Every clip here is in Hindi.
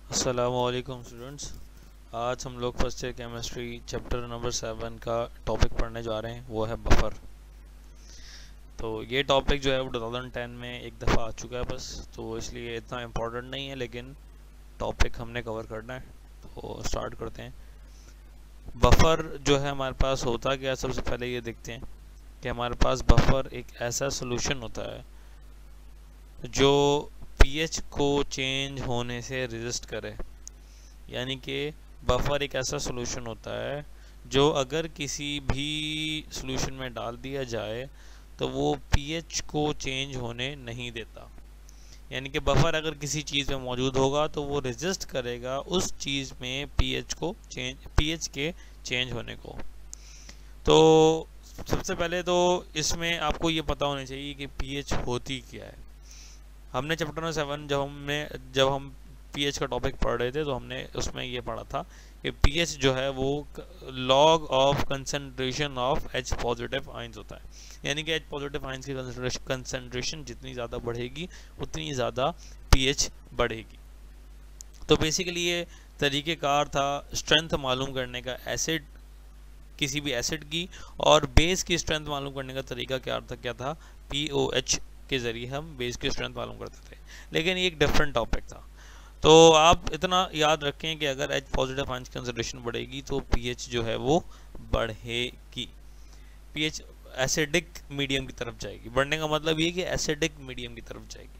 अस्सलामुअलैकुम स्टूडेंट्स। आज हम लोग first year chemistry chapter number 7 का टॉपिक पढ़ने जा रहे हैं, वो है बफर। तो ये टॉपिक जो है वो 2010 में एक दफ़ा आ चुका है बस, तो इसलिए इतना इम्पोर्टेंट नहीं है, लेकिन टॉपिक हमने कवर करना है। तो स्टार्ट करते हैं। बफर जो है हमारे पास होता क्या है, सबसे पहले ये देखते हैं कि हमारे पास बफर एक ऐसा सोल्यूशन होता है जो पीएच को चेंज होने से रेजिस्ट करे। यानी कि बफर एक ऐसा सोल्यूशन होता है जो अगर किसी भी सोल्यूशन में डाल दिया जाए तो वो पीएच को चेंज होने नहीं देता। यानी कि बफर अगर किसी चीज़ में मौजूद होगा तो वो रेजिस्ट करेगा उस चीज़ में पीएच के चेंज होने को। तो सबसे पहले तो इसमें आपको ये पता होना चाहिए कि पीएच होती क्या है। हमने चैप्टर नंबर 7 जब हम पीएच का टॉपिक पढ़ रहे थे तो हमने उसमें ये पढ़ा था कि पीएच जो है वो log of concentration of H positive ions होता है। यानी कि एच पॉजिटिव आयंस की कंसंट्रेशन जितनी ज़्यादा बढ़ेगी उतनी ज़्यादा पीएच बढ़ेगी। तो बेसिकली ये तरीक़ेकार था स्ट्रेंथ मालूम करने का, एसिड किसी भी एसिड की, और बेस की स्ट्रेंथ मालूम करने का तरीका क्या था, पीओएच के ज़रिए हम बेस की स्ट्रेंथ मालूम करते थे। लेकिन ये एक डिफरेंट टॉपिक था। तो आप इतना याद रखें कि अगर एच पॉजिटिव आयंस की कंसंट्रेशन बढ़ेगी तो पीएच जो है वो बढ़ेगी। पीएच एसिडिक मीडियम की तरफ जाएगी। बढ़ने का मतलब ये कि एसिडिक मीडियम की तरफ जाएगी।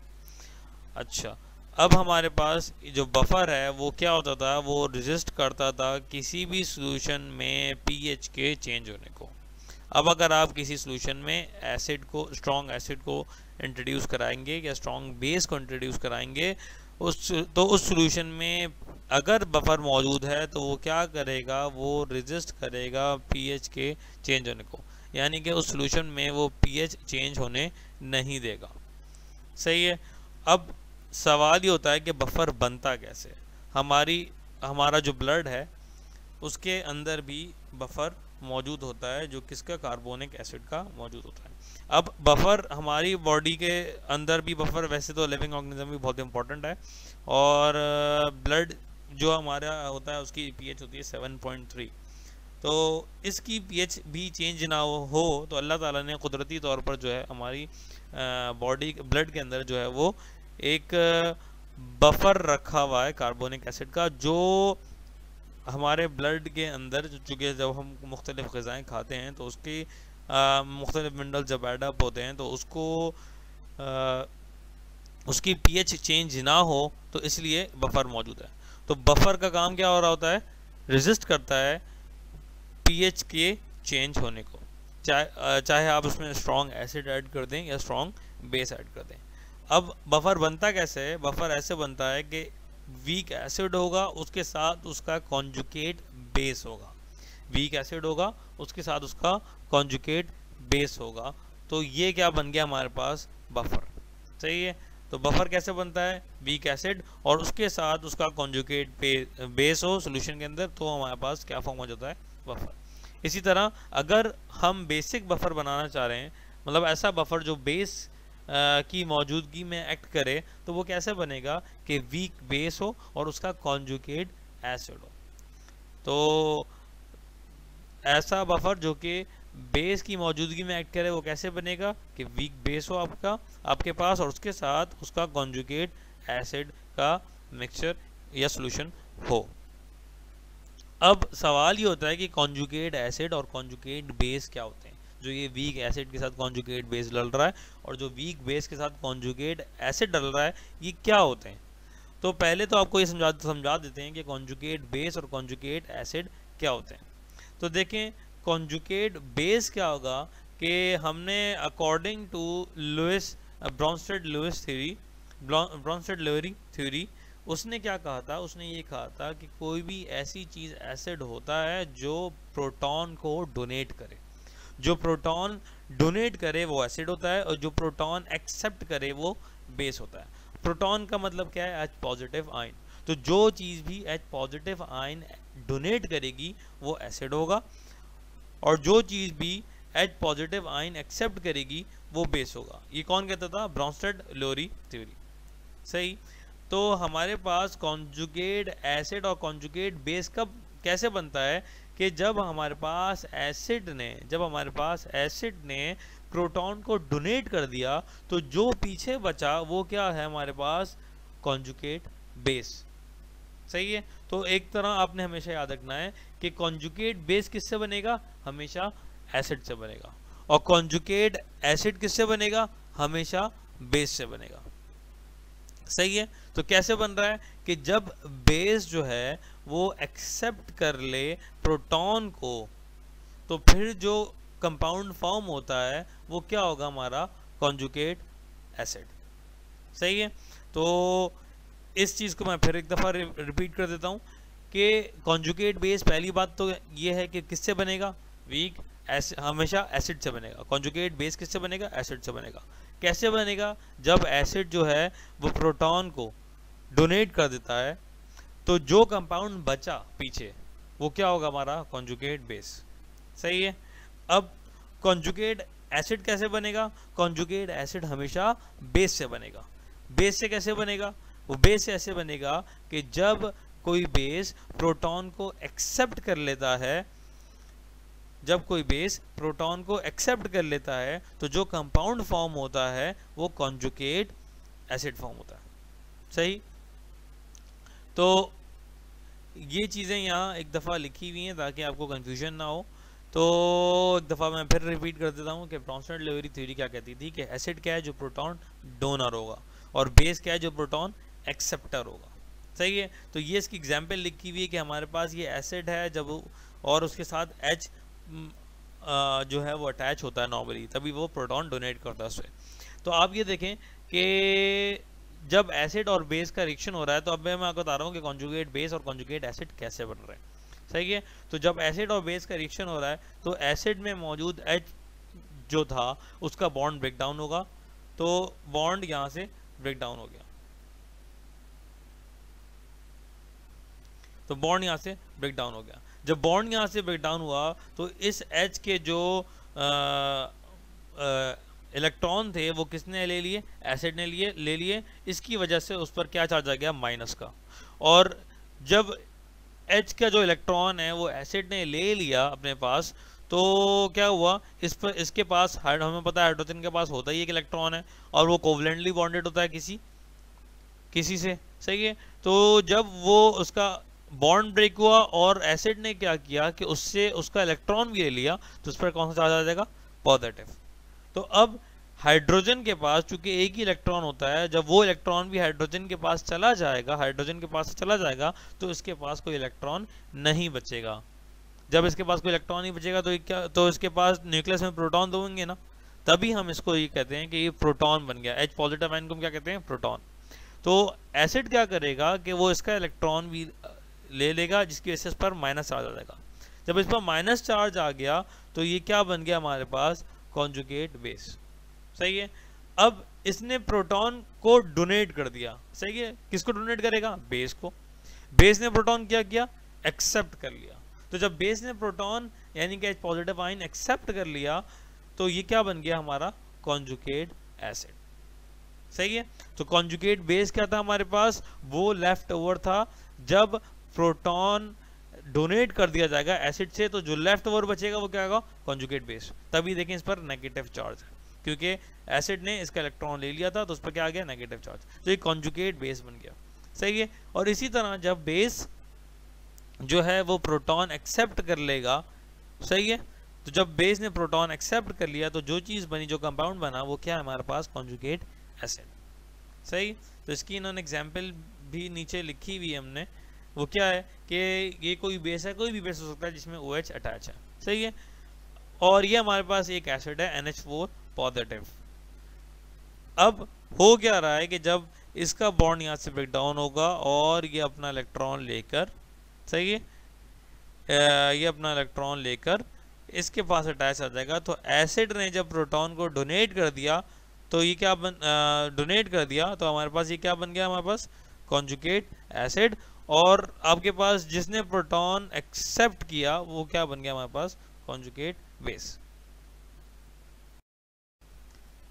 अच्छा, अब हमारे पास जो बफर है वो क्या होता था, वो रेजिस्ट करता था किसी भी सॉल्यूशन में पीएच के चेंज होने को। अब अगर आप किसी सॉल्यूशन में एसिड को, स्ट्रॉन्ग एसिड को इंट्रोड्यूस कराएंगे या स्ट्रॉन्ग बेस को इंट्रोड्यूस कराएंगे उस सॉल्यूशन में अगर बफर मौजूद है तो वो क्या करेगा, वो रेजिस्ट करेगा पीएच के चेंज होने को। यानी कि उस सॉल्यूशन में वो पीएच चेंज होने नहीं देगा। सही है। अब सवाल ये होता है कि बफर बनता कैसे। हमारा जो ब्लड है उसके अंदर भी बफर मौजूद होता है, जो किसका, कार्बोनिक एसिड का मौजूद होता है। अब बफर हमारी बॉडी के अंदर भी बफर, वैसे तो लिविंग ऑर्गेनिज्म भी बहुत इंपॉर्टेंट है, और ब्लड जो हमारा होता है उसकी पीएच होती है 7.3। तो इसकी पीएच भी चेंज ना हो तो अल्लाह ताला ने कुदरती तौर पर जो है हमारी बॉडी ब्लड के अंदर जो है वो एक बफर रखा हुआ है कार्बोनिक एसिड का, जो हमारे ब्लड के अंदर, चूँकि जब हम मुख्तलिफ़ ग़िज़ाएँ खाते हैं तो उसकी मुख्तलिफ़ मिनरल जब एडअप होते हैं तो उसकी पीएच चेंज ना हो, तो इसलिए बफर मौजूद है। तो बफर का काम क्या हो रहा होता है, रेजिस्ट करता है पीएच के चेंज होने को, चाहे आप उसमें स्ट्रॉन्ग एसिड ऐड कर दें या स्ट्रॉन्ग बेस ऐड कर दें। अब बफर बनता कैसे है, बफर ऐसे बनता है कि वीक एसिड होगा, उसके साथ उसका कॉन्जुगेट बेस होगा। वीक एसिड होगा, उसके साथ उसका कॉन्जुगेट बेस होगा। तो ये क्या बन गया हमारे पास, बफर। सही है। तो बफर कैसे बनता है, वीक एसिड और उसके साथ उसका कॉन्जुगेट बेस हो सॉल्यूशन के अंदर, तो हमारे पास क्या फॉर्म हो जाता है, बफर। इसी तरह अगर हम बेसिक बफर बनाना चाह रहे हैं, मतलब ऐसा बफर जो बेस की मौजूदगी में एक्ट करे, तो वो कैसे बनेगा कि वीक बेस हो और उसका कॉन्जुगेट एसिड हो। तो ऐसा बफर जो कि बेस की मौजूदगी में एक्ट करे वो कैसे बनेगा कि वीक बेस हो आपके पास, और उसके साथ उसका कॉन्जुगेट एसिड का मिक्सचर या सॉल्यूशन हो। अब सवाल ये होता है कि कॉन्जुगेट एसिड और कॉन्जुगेट बेस क्या होते हैं। जो ये वीक एसिड के साथ कॉन्जुगेट बेस डल रहा है और जो वीक बेस के साथ कॉन्जुगेट एसिड डल रहा है, ये क्या होते हैं। तो पहले तो आपको ये समझा देते हैं कि कॉन्जुगेट बेस और कॉन्जुगेट एसिड क्या होते हैं। तो देखें, कॉन्जुगेट बेस क्या होगा कि हमने according to Bronsted Lowry theory, उसने क्या कहा था, उसने ये कहा था कि कोई भी ऐसी चीज़ एसिड होता है जो प्रोटॉन को डोनेट करे। जो प्रोटॉन डोनेट करे वो एसिड होता है, और जो प्रोटॉन एक्सेप्ट करे वो बेस होता है। प्रोटॉन का मतलब क्या है, एच पॉजिटिव आयन। तो जो चीज़ भी एच पॉजिटिव आयन डोनेट करेगी वो एसिड होगा, और जो चीज़ भी एच पॉजिटिव आयन एक्सेप्ट करेगी वो बेस होगा। ये कौन कहता था, ब्रॉन्स्टेड लोरी थ्योरी। सही। तो हमारे पास कॉन्जुगेट एसिड और कॉन्जुगेट बेस कब कैसे बनता है कि जब हमारे पास एसिड ने प्रोटॉन को डोनेट कर दिया, तो जो पीछे बचा वो क्या है हमारे पास, कॉन्जुगेट बेस। सही है। तो एक तरह आपने हमेशा याद रखना है कि कॉन्जुगेट बेस किससे बनेगा, हमेशा एसिड से बनेगा, और कॉन्जुगेट एसिड किससे बनेगा, हमेशा बेस से बनेगा। सही है। तो कैसे बन रहा है कि जब बेस जो है वो एक्सेप्ट कर ले प्रोटॉन को, तो फिर जो कंपाउंड फॉर्म होता है वो क्या होगा, हमारा कॉन्जुगेट एसिड। सही है। तो इस चीज़ को मैं फिर एक दफ़ा रिपीट कर देता हूँ कि कॉन्जुगेट बेस, पहली बात तो ये है कि किससे बनेगा, वीक हमेशा एसिड से बनेगा। कॉन्जुगेट बेस किससे बनेगा, एसिड से बनेगा। कैसे बनेगा, जब एसिड जो है वो प्रोटॉन को डोनेट कर देता है, तो जो कंपाउंड बचा पीछे वो क्या होगा, हमारा कॉन्जुगेट बेस। सही है। अब कॉन्जुगेट एसिड कैसे बनेगा, कॉन्जुगेट एसिड हमेशा बेस से बनेगा। बेस से कैसे बनेगा, वो बेस से ऐसे बनेगा कि जब कोई बेस प्रोटॉन को एक्सेप्ट कर लेता है, जब कोई बेस प्रोटॉन को एक्सेप्ट कर लेता है, तो जो कंपाउंड फॉर्म होता है वो कॉन्जुगेट एसिड फॉर्म होता है। सही। तो ये चीज़ें यहाँ एक दफ़ा लिखी हुई हैं ताकि आपको कंफ्यूजन ना हो। तो एक दफ़ा मैं फिर रिपीट कर देता हूँ कि ब्रॉन्सन-लेवेरी थ्योरी क्या कहती थी कि एसिड क्या है, जो प्रोटॉन डोनर होगा, और बेस क्या है, जो प्रोटॉन एक्सेप्टर होगा। सही है। तो ये इसकी एग्जाम्पल लिखी हुई है कि हमारे पास ये एसिड है जब, और उसके साथ H जो है वो अटैच होता है नॉर्मली, तभी वो प्रोटॉन डोनेट करता है उससे। तो आप ये देखें कि जब एसिड और बेस का रिएक्शन हो रहा है, तो अब मैं आपको बता रहा हूँ कि कॉन्जुगेट बेस और कॉन्जुगेट एसिड कैसे बन रहे हैं। सही है। तो जब एसिड और बेस का रिएक्शन हो रहा है, तो एसिड में मौजूद H जो था उसका बॉन्ड ब्रेक डाउन होगा, तो बॉन्ड यहाँ से ब्रेक डाउन हो गया, तो बॉन्ड यहाँ से ब्रेक डाउन हो गया। जब बॉन्ड यहाँ से ब्रेक डाउन हुआ, तो इस H के जो इलेक्ट्रॉन थे वो किसने ले लिए, एसिड ने ले लिए। इसकी वजह से उस पर क्या चार्ज आ गया, माइनस का। और जब H का जो इलेक्ट्रॉन है वो एसिड ने ले लिया अपने पास, तो क्या हुआ, इसके पास हमें पता है हाइड्रोजन के पास होता ही एक इलेक्ट्रॉन है, और वो कोवलेंटली बॉन्डेड होता है किसी से। सही है। तो जब वो उसका बॉन्ड ब्रेक हुआ और एसिड ने क्या किया कि उससे उसका इलेक्ट्रॉन भी ले लिया, तो उस पर कौन सा चार्ज आ जाएगा, पॉजिटिव। तो अब हाइड्रोजन के पास चूंकि एक ही इलेक्ट्रॉन होता है, जब वो इलेक्ट्रॉन भी हाइड्रोजन के पास चला जाएगा, तो इसके पास कोई इलेक्ट्रॉन नहीं बचेगा। जब इसके पास कोई इलेक्ट्रॉन नहीं बचेगा तो क्या, तो इसके पास न्यूक्लियस में प्रोटॉन तो होंगे ना, तभी हम इसको ये कहते हैं कि ये प्रोटॉन बन गया। H पॉजिटिव आयन को हम क्या कहते हैं, प्रोटॉन। तो एसिड क्या करेगा कि वो इसका इलेक्ट्रॉन भी ले लेगा, जिसकी वजह से इस पर माइनस चार्ज आ जाएगा। जब इस पर माइनस चार्ज आ गया, तो ये क्या बन गया हमारे पास, कॉन्जुगेट बेस। सही है। अब इसने प्रोटॉन को डोनेट कर दिया। सही है। किसको डोनेट करेगा, बेस को। बेस ने प्रोटॉन क्या किया, एक्सेप्ट कर लिया। तो जब बेस ने प्रोटॉन यानी कि H पॉजिटिव आयन एक्सेप्ट कर लिया, तो ये क्या बन गया, हमारा कॉन्जुगेट एसिड। सही है। तो कॉन्जुगेट बेस क्या था हमारे पास, वो लेफ्ट ओवर था। जब प्रोटॉन डोनेट कर दिया जाएगा एसिड से, तो जो लेफ्ट ओवर बचेगा वो क्या होगा, कॉन्जुगेट बेस। तभी देखें इस पर नेगेटिव चार्ज है, क्योंकि एसिड ने इसका इलेक्ट्रॉन ले लिया था, तो उस पर क्या आ गया, नेगेटिव चार्ज। तो ये कॉन्जुगेट बेस बन गया। सही है। और इसी तरह जब बेस जो है वो प्रोटॉन एक्सेप्ट कर लेगा, सही है, तो जब बेस ने प्रोटॉन एक्सेप्ट कर लिया, तो जो चीज़ बनी, जो कंपाउंड बना, वो क्या है हमारे पास, कॉन्जुगेट एसिड। सही। तो इसकी इन्होंने एग्जाम्पल भी नीचे लिखी हुई है हमने। वो क्या है कि ये कोई बेस है, कोई भी बेस हो सकता है जिसमें OH अटैच है। सही है। और ये हमारे पास एक एसिड है NH4 पॉजिटिव। अब हो क्या रहा है कि जब इसका बॉन्ड यहाँ से ब्रेक डाउन होगा और ये अपना इलेक्ट्रॉन लेकर, सही है, ये अपना इलेक्ट्रॉन लेकर इसके पास अटैच आ जाएगा। तो एसिड ने जब प्रोटॉन को डोनेट कर दिया, तो ये क्या डोनेट कर दिया, तो हमारे पास ये क्या बन गया, हमारे पास कॉन्जुगेट एसिड। और आपके पास जिसने प्रोटॉन एक्सेप्ट किया वो क्या बन गया, हमारे पास कॉन्जुगेट बेस।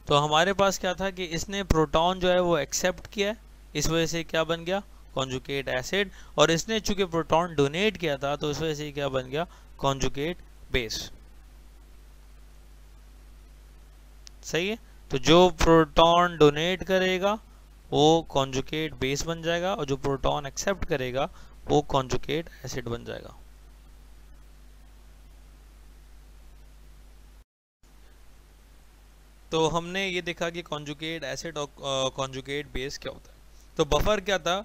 तो हमारे पास क्या था कि इसने प्रोटॉन जो है वो एक्सेप्ट किया है, इस वजह से क्या बन गया, कॉन्जुगेट एसिड। और इसने चूंकि प्रोटॉन डोनेट किया था तो इस वजह से क्या बन गया, कॉन्जुगेट बेस। सही है। तो जो प्रोटॉन डोनेट करेगा वो कॉन्जुगेट बेस बन जाएगा, और जो प्रोटॉन एक्सेप्ट करेगा वो कॉन्जुगेट एसिड बन जाएगा। तो हमने ये देखा कि कॉन्जुगेट एसिड और कॉन्जुगेट बेस क्या होता है। तो बफर क्या था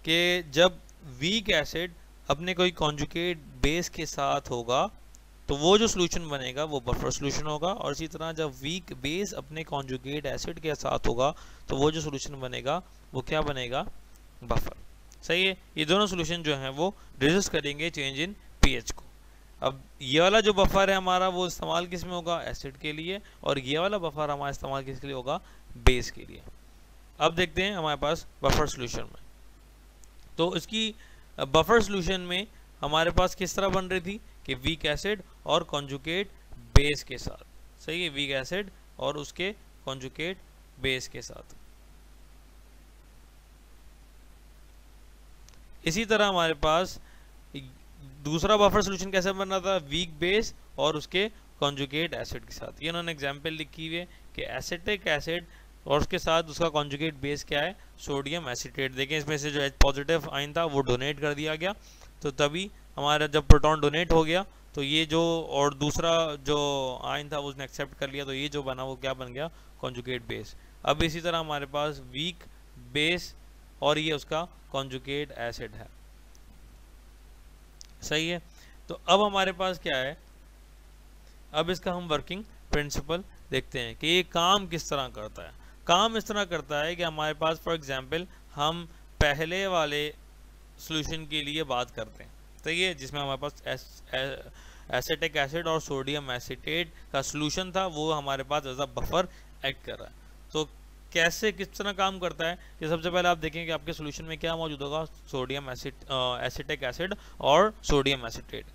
कि जब वीक एसिड अपने कोई कॉन्जुगेट बेस के साथ होगा तो वो जो सोल्यूशन बनेगा वो बफर सोल्यूशन होगा, और इसी तरह जब वीक बेस अपने कॉन्जुगेट एसिड के साथ होगा तो वो जो सोल्यूशन बनेगा वो क्या बनेगा, बफर। सही है। ये दोनों सोल्यूशन जो हैं वो रेजिस्ट करेंगे चेंज इन पीएच को। अब ये वाला जो बफर है हमारा वो इस्तेमाल किस में होगा, एसिड के लिए, और ये वाला बफर हमारा इस्तेमाल किसके लिए होगा, बेस के लिए। अब देखते हैं हमारे पास बफर सोल्यूशन में। तो इसकी बफर सोल्यूशन में हमारे पास किस तरह बन रही थी कि वीक एसिड और कॉन्जुगेट बेस के साथ। सही है, वीक एसिड और उसके कॉन्जुगेट बेस के साथ। इसी तरह हमारे पास दूसरा बफर सोल्यूशन कैसे बन रहा था, वीक बेस और उसके कॉन्जुगेट एसिड के साथ। ये उन्होंने एग्जांपल लिखी हुई है कि एसिटिक एसिड और उसके साथ उसका कॉन्जुगेट बेस क्या है, सोडियम एसीटेट। देखें इसमें से जो H पॉजिटिव आयन था वो डोनेट कर दिया गया, तो तभी हमारा जब प्रोटॉन डोनेट हो गया तो ये जो, और दूसरा जो आयन था उसने एक्सेप्ट कर लिया, तो ये जो बना वो क्या बन गया, कॉन्जुगेट बेस। अब इसी तरह हमारे पास वीक बेस और ये उसका कॉन्जुगेट एसिड है। सही है। तो अब हमारे पास क्या है, अब इसका हम वर्किंग प्रिंसिपल देखते हैं कि ये काम किस तरह करता है। काम इस तरह करता है कि हमारे पास फॉर एग्जांपल हम पहले वाले सॉल्यूशन के लिए बात करते हैं, तो ये जिसमें हमारे पास एसिटिक एसिड और सोडियम एसीटेट का सॉल्यूशन था, वो हमारे पास एज अ बफर एक्ट कर रहा है। तो कैसे किस तरह काम करता है कि सबसे पहले आप देखें कि आपके सॉल्यूशन में क्या मौजूद होगा, सोडियम एसिटिक एसिड और सोडियम एसीटेट।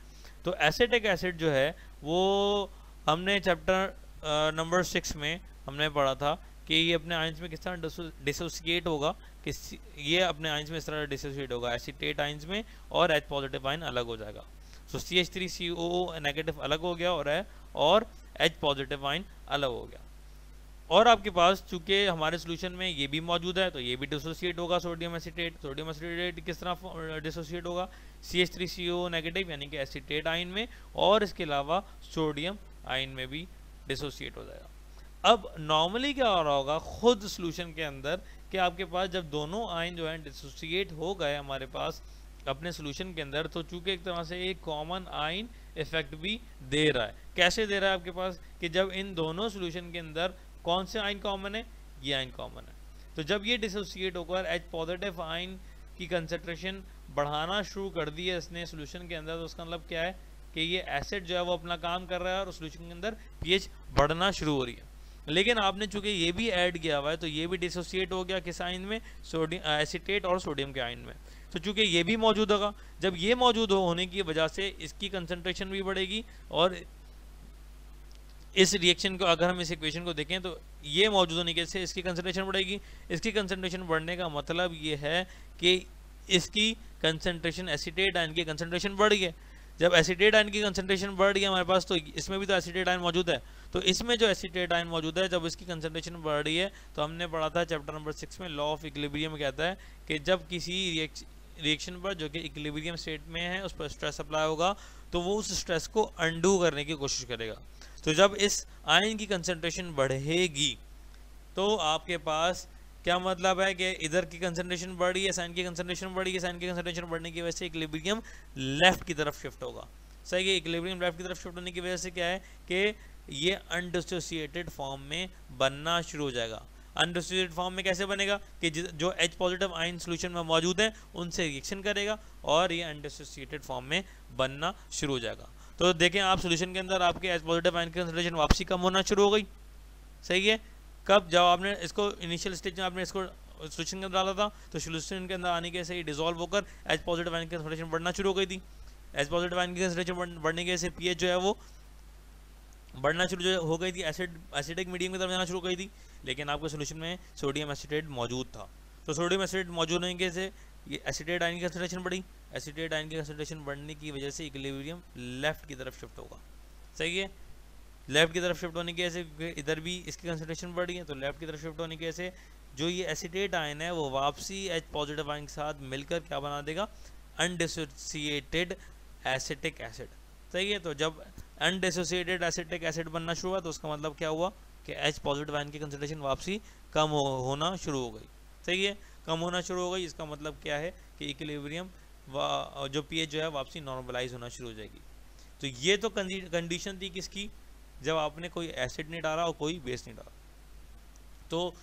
तो एसिटिक एसिड जो है वो हमने चैप्टर नंबर 6 में हमने पढ़ा था कि ये अपने आयंस में किस तरह डिसोसिएट होगा, कि ये अपने आयंस में इस तरह डिसोसिएट होगा, एसीटेट आयंस में, और H पॉजिटिव आयन अलग हो जाएगा। तो CH3COO नेगेटिव अलग हो गया और H पॉजिटिव आयन अलग हो गया। और आपके पास चूंकि हमारे सोल्यूशन में ये भी मौजूद है तो ये भी डिसोसिएट होगा, सोडियम एसीटेट किस तरह डिसोसिएट होगा, CH3CO नेगेटिव यानी कि एसीटेट आयन में, और इसके अलावा सोडियम आयन में भी डिसोसिएट हो जाएगा। अब नॉर्मली क्या हो रहा होगा खुद सोल्यूशन के अंदर कि आपके पास जब दोनों आयन जो है डिसोसिएट हो गए हमारे पास अपने सोल्यूशन के अंदर, तो चूंकि एक तरह से एक कॉमन आयन इफेक्ट भी दे रहा है। कैसे दे रहा है आपके पास कि जब इन दोनों सोल्यूशन के अंदर कौन से आयन कॉमन है, ये आयन कॉमन है, तो जब ये डिसोसिएट होकर H पॉजिटिव आयन की कंसंट्रेशन बढ़ाना शुरू कर दी है इसने सोल्यूशन के अंदर, तो उसका मतलब क्या है कि ये एसिड जो है वो अपना काम कर रहा है और सोल्यूशन के अंदर pH बढ़ना शुरू हो रही है। लेकिन आपने चूंकि ये भी ऐड किया हुआ है तो ये भी डिसोसिएट हो गया किस आयन में, सोडियम एसीटेट और सोडियम के आयन में। तो चूंकि ये भी मौजूद होगा, जब ये मौजूद होने की वजह से इसकी कंसंट्रेशन भी बढ़ेगी, और इस रिएक्शन को अगर हम इस इक्वेशन को देखें तो ये मौजूद होने के से इसकी कंसंट्रेशन बढ़ेगी। इसकी कंसंट्रेशन बढ़ने का मतलब ये है कि इसकी कंसंट्रेशन एसीटेट आयन की कंसंट्रेशन बढ़ गई है। जब एसीटेट आयन की कंसंट्रेशन बढ़ गई हमारे पास, तो इसमें भी तो एसीटेट आयन मौजूद है, तो इसमें जो एसीटेट आयन मौजूद है जब इसकी कंसंट्रेशन बढ़ रही है, तो हमने पढ़ा था चैप्टर नंबर 6 में, लॉ ऑफ इक्विलिब्रियम कहता है कि जब किसी रिएक्शन पर जो कि इक्विलिब्रियम स्टेट में है उस पर स्ट्रेस अप्लाई होगा तो वो उस स्ट्रेस को अंडू करने की कोशिश करेगा। तो जब इस आयन की कंसंट्रेशन बढ़ेगी तो आपके पास क्या मतलब है कि इधर की कंसंट्रेशन बढ़ रही है, साइन की कंसंट्रेशन बढ़ रही है, साइन की कंसंट्रेशन बढ़ने की वजह से इक्विलिब्रियम लेफ्ट की तरफ शिफ्ट होगा। सही है, इक्विलिब्रियम लेफ्ट की तरफ शिफ्ट होने की वजह से क्या है कि ये अनडिसोसिएटेड फॉर्म में बनना शुरू हो जाएगा। अनडिसोसिएटेड फॉर्म में कैसे बनेगा कि जो H पॉजिटिव आयन सोल्यूशन में मौजूद है उनसे रिएक्शन करेगा और ये अनडिसोसिएटेड फॉर्म में बनना शुरू हो जाएगा। तो देखें आप सोल्यूशन के अंदर आपके H पॉजिटिव आयन की कंसंट्रेशन वापसी कम होना शुरू हो गई। सही है, कब जब आपने इसको इनिशियल स्टेज में आपने इसको सोल्यूशन के अंदर डाला था तो सोल्यूशन के अंदर आने के से ही डिसॉल्व होकर H पॉजिटिव आयन की कंसंट्रेशन बढ़ना शुरू हो गई थी। H पॉजिटिव आयन की कंसंट्रेशन बढ़ने के से pH जो है वो बढ़ना शुरू हो गई थी, एसिडिक मीडियम की तरफ जाना शुरू हो गई थी, लेकिन आपके सोल्यूशन में सोडियम एसीटेट मौजूद था। तो सोडियम एसिड मौजूद होने से ये एसिटेट आयन की कंसंट्रेशन बढ़ी, एसिटेट आयन की कंसंट्रेशन बढ़ने की वजह से इक्विलिब्रियम लेफ्ट की तरफ शिफ्ट होगा। सही है, लेफ्ट की तरफ शिफ्ट होने की वजह से इधर भी इसकी कंसंट्रेशन बढ़ी है, तो लेफ्ट की तरफ शिफ्ट होने की वजह से जो ये एसिटेट आयन है वो वापसी H पॉजिटिव आयन के साथ मिलकर क्या बना देगा, अनडिसोसिएटेड एसिटिक एसिड। सही है, तो जब अनडिसोसिएटेड एसिटिक एसिड बनना शुरू हुआ तो उसका मतलब क्या हुआ कि H पॉजिटिव आयन की कंसंट्रेशन वापसी कम होना शुरू हो गई। सही है, कम होना शुरू हो गई, इसका मतलब क्या है कि इक्विलिब्रियम जो pH जो है वापसी नॉर्मलाइज होना शुरू हो जाएगी। तो ये तो कंडीशन थी किसकी, जब आपने कोई एसिड नहीं डाला और कोई बेस नहीं डाला। तो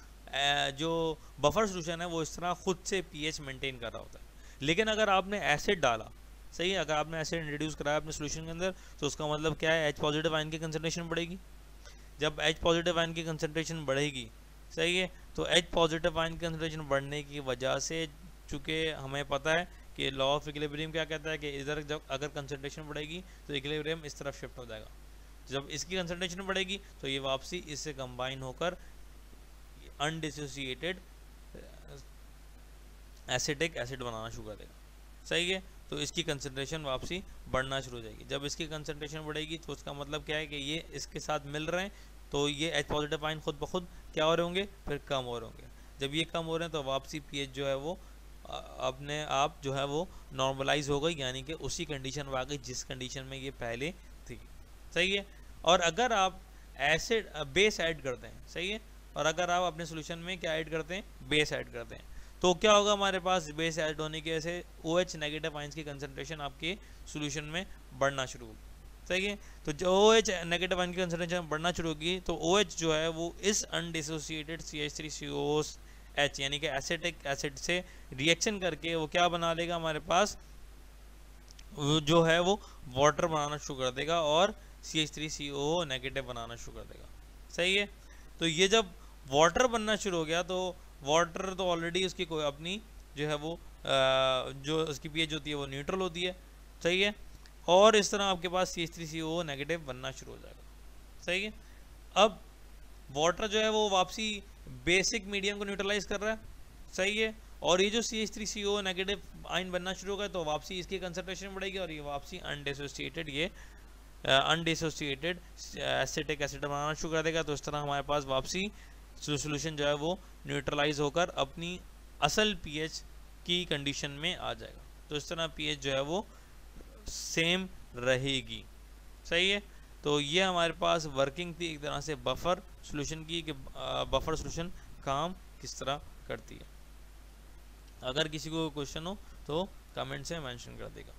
जो बफर सोल्यूशन है वो इस तरह खुद से pH मेंटेन कर रहा होता है। लेकिन अगर आपने एसिड डाला, सही है, अगर आपने एसिड इंट्रोड्यूस कराया अपने सोल्यूशन के अंदर, तो उसका मतलब क्या है, H पॉजिटिव आयन की कंसंट्रेशन बढ़ेगी। जब H पॉजिटिव आयन की कंसंट्रेशन बढ़ेगी, सही है, तो H पॉजिटिव आयन की कंसंट्रेशन बढ़ने की वजह से, चूँकि हमें पता है कि लॉ ऑफ इक्विलिब्रियम क्या कहता है कि इधर जब अगर कंसंट्रेशन बढ़ेगी तो इक्विलिब्रियम इस तरफ शिफ्ट हो जाएगा। जब इसकी कंसंट्रेशन बढ़ेगी तो ये वापसी इससे कंबाइन होकर अनडिसोसिएटेड एसिटिक एसिड बनाना शुरू कर देगा। सही है, तो इसकी कंसंट्रेशन वापसी बढ़ना शुरू हो जाएगी। जब इसकी कंसंट्रेशन बढ़ेगी तो उसका मतलब क्या है कि ये इसके साथ मिल रहे हैं, तो ये H पॉजिटिव आयन खुद ब खुद क्या हो रहे होंगे, फिर कम हो रहे होंगे। जब ये कम हो रहे हैं तो वापसी pH जो है वो अपने आप जो है वो नॉर्मलाइज हो गई, यानी कि उसी कंडीशन में आ गई जिस कंडीशन में ये पहले थी। सही है, और अगर आप एसिड बेस ऐड करते हैं, सही है, और अगर आप अपने सोल्यूशन में क्या ऐड करते हैं, बेस ऐड करते हैं, तो क्या होगा, हमारे पास बेस ऐड होने की वजह से OH नेगेटिव आयंस की कंसंट्रेशन आपके सोल्यूशन में बढ़ना शुरू होगी। सही है, तो जो OH नेगेटिव आयन की कंसंट्रेशन बढ़ना शुरू होगी तो OH जो है वो इस अनडिसोसिएटेड CH3COOH यानी कि एसिटिक एसिड से रिएक्शन करके वो क्या बना लेगा, हमारे पास जो है वो वाटर बनाना शुरू कर देगा और CH3COO नेगेटिव बनाना शुरू कर देगा। सही है, तो ये जब वाटर बनना शुरू हो गया तो वाटर तो ऑलरेडी उसकी कोई अपनी जो है वो जो उसकी pH होती है वो न्यूट्रल होती है। सही है, और इस तरह आपके पास CH3COO नेगेटिव बनना शुरू हो जाएगा। सही है, अब वाटर जो है वो वापसी बेसिक मीडियम को न्यूट्रलाइज कर रहा है। सही है, और ये जो CH3COO नेगेटिव आयन बनना शुरू होगा तो वापसी इसकी कंसंट्रेशन बढ़ेगी और ये वापसी अनडिसोसिएटेड एसिटिक एसिड बनाना शुरू कर देगा। तो इस तरह हमारे पास वापसी सोल्यूशन जो है वो न्यूट्रलाइज होकर अपनी असल pH की कंडीशन में आ जाएगा। तो इस तरह pH जो है वो सेम रहेगी। सही है, तो ये हमारे पास वर्किंग थी एक तरह से बफर सॉल्यूशन की, कि बफर सॉल्यूशन काम किस तरह करती है। अगर किसी को क्वेश्चन हो तो कमेंट से मेंशन कर देगा।